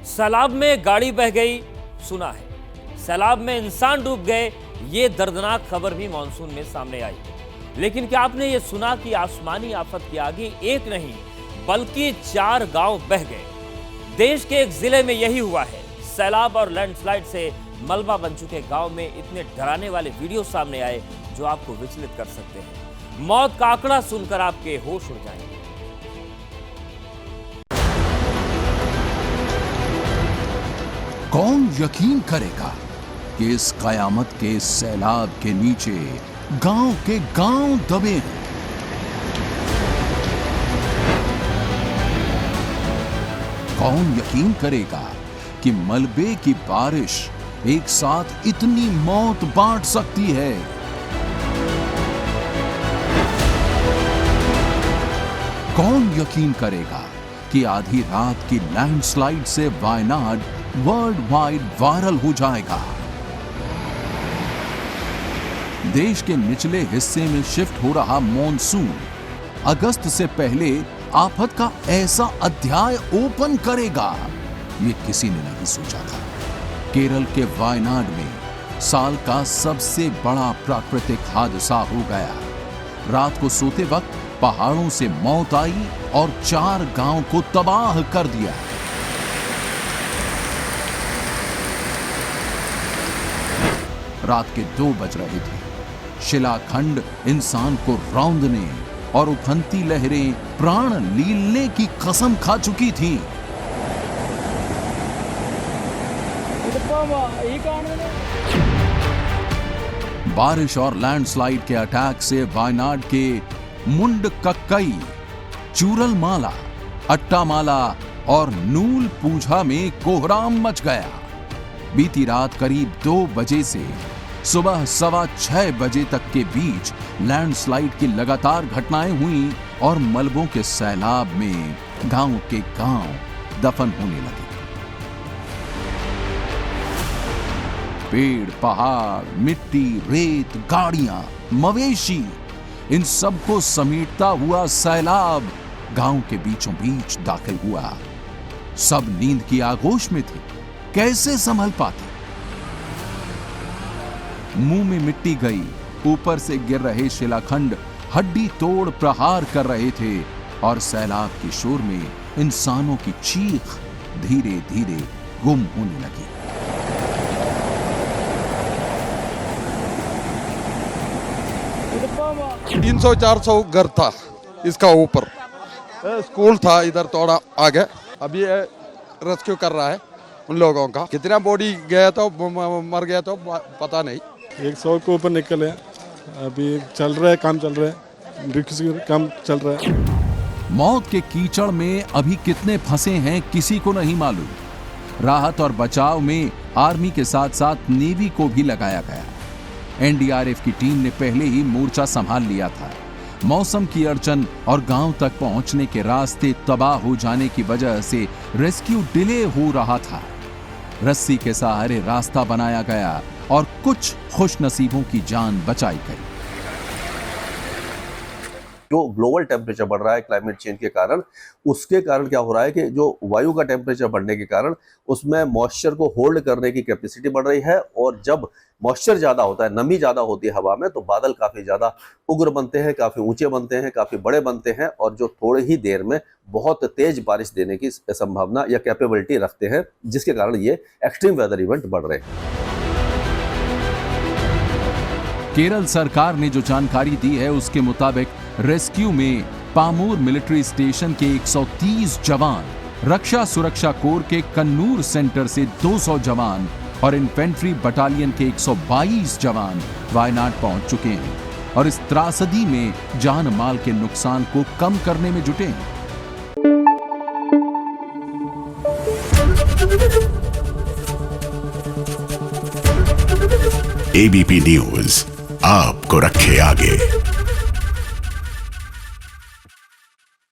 सैलाब में गाड़ी बह गई सुना है, सैलाब में इंसान डूब गए ये दर्दनाक खबर भी मानसून में सामने आई। लेकिन क्या आपने ये सुना कि आसमानी आफत के आगे एक नहीं बल्कि 4 गांव बह गए। देश के एक जिले में यही हुआ है। सैलाब और लैंडस्लाइड से मलबा बन चुके गांव में इतने डराने वाले वीडियो सामने आए जो आपको विचलित कर सकते हैं। मौत का आंकड़ा सुनकर आपके होश उड़ जाएंगे। कौन यकीन करेगा कि इस कयामत के सैलाब के नीचे गांव के गांव दबे हैं। कौन यकीन करेगा कि मलबे की बारिश एक साथ इतनी मौत बांट सकती है। कौन यकीन करेगा कि आधी रात की लैंडस्लाइड से वायनाड वर्ल्ड वाइड वायरल हो जाएगा। देश के निचले हिस्से में शिफ्ट हो रहा मॉनसून अगस्त से पहले आफत का ऐसा अध्याय ओपन करेगा, ये किसी ने नहीं सोचा था। केरल के वायनाड में साल का सबसे बड़ा प्राकृतिक हादसा हो गया। रात को सोते वक्त पहाड़ों से मौत आई और 4 गांव को तबाह कर दिया। रात के 2 बज रहे थे। शिलाखंड इंसान को रौंदने और उफनती लहरें प्राण लीलने की कसम खा चुकी थी। बारिश और लैंडस्लाइड के अटैक से वायनाड के मुंडकक्कई, चूरलमाला, अट्टामाला और नूल पूझा में कोहराम मच गया। बीती रात करीब 2 बजे से सुबह 6:15 बजे तक के बीच लैंडस्लाइड की लगातार घटनाएं हुई और मलबों के सैलाब में गांव के गांव दफन होने लगे। पेड़, पहाड़, मिट्टी, रेत, गाड़ियां, मवेशी, इन सबको समेटता हुआ सैलाब गांव के बीचों बीच दाखिल हुआ। सब नींद की आगोश में थे, कैसे संभल पाते। मुंह में मिट्टी गई, ऊपर से गिर रहे शिलाखंड हड्डी तोड़ प्रहार कर रहे थे और सैलाब के शोर में इंसानों की चीख धीरे धीरे गुम होने लगी। तीन 400 घर था इसका ऊपर। स्कूल था इधर थोड़ा आगे। अभी रेस्क्यू कर रहा है उन लोगों का। कितना बॉडी गया तो मर गया तो पता नहीं। 100 के ऊपर निकले। अभी चल रहा है, काम चल रहा है, काम चल रहा है। मौत के कीचड़ में अभी कितने फंसे हैं किसी को नहीं मालूम। राहत और बचाव में आर्मी के साथ साथ नेवी को भी लगाया गया। एनडीआरएफ की टीम ने पहले ही मोर्चा संभाल लिया था। मौसम की अड़चन और गांव तक पहुंचने के रास्ते तबाह हो जाने की वजह से रेस्क्यू डिले हो रहा था। रस्सी के सहारे रास्ता बनाया गया और कुछ खुशनसीबों की जान बचाई गई। जो ग्लोबल टेम्परेचर बढ़ रहा है क्लाइमेट चेंज के कारण, उसके कारण क्या हो रहा है कि जो वायु का टेम्परेचर बढ़ने के कारण उसमें मॉइस्चर को होल्ड करने की कैपेसिटी बढ़ रही है। और जब मॉइस्चर ज्यादा होता है, नमी ज्यादा होती है हवा में, तो बादल काफी ज्यादा उग्र बनते हैं, काफी ऊंचे बनते हैं, काफी बड़े बनते हैं और जो थोड़े ही देर में बहुत तेज बारिश देने की संभावना या कैपेबिलिटी रखते हैं, जिसके कारण ये एक्सट्रीम वेदर इवेंट बढ़ रहे हैं। केरल सरकार ने जो जानकारी दी है उसके मुताबिक रेस्क्यू में पामूर मिलिट्री स्टेशन के 130 जवान, रक्षा सुरक्षा कोर के कन्नूर सेंटर से 200 जवान और इन्फेंट्री बटालियन के 122 जवान वायनाड पहुंच चुके हैं और इस त्रासदी में जान माल के नुकसान को कम करने में जुटे हैं। एबीपी न्यूज आपको रखे आगे।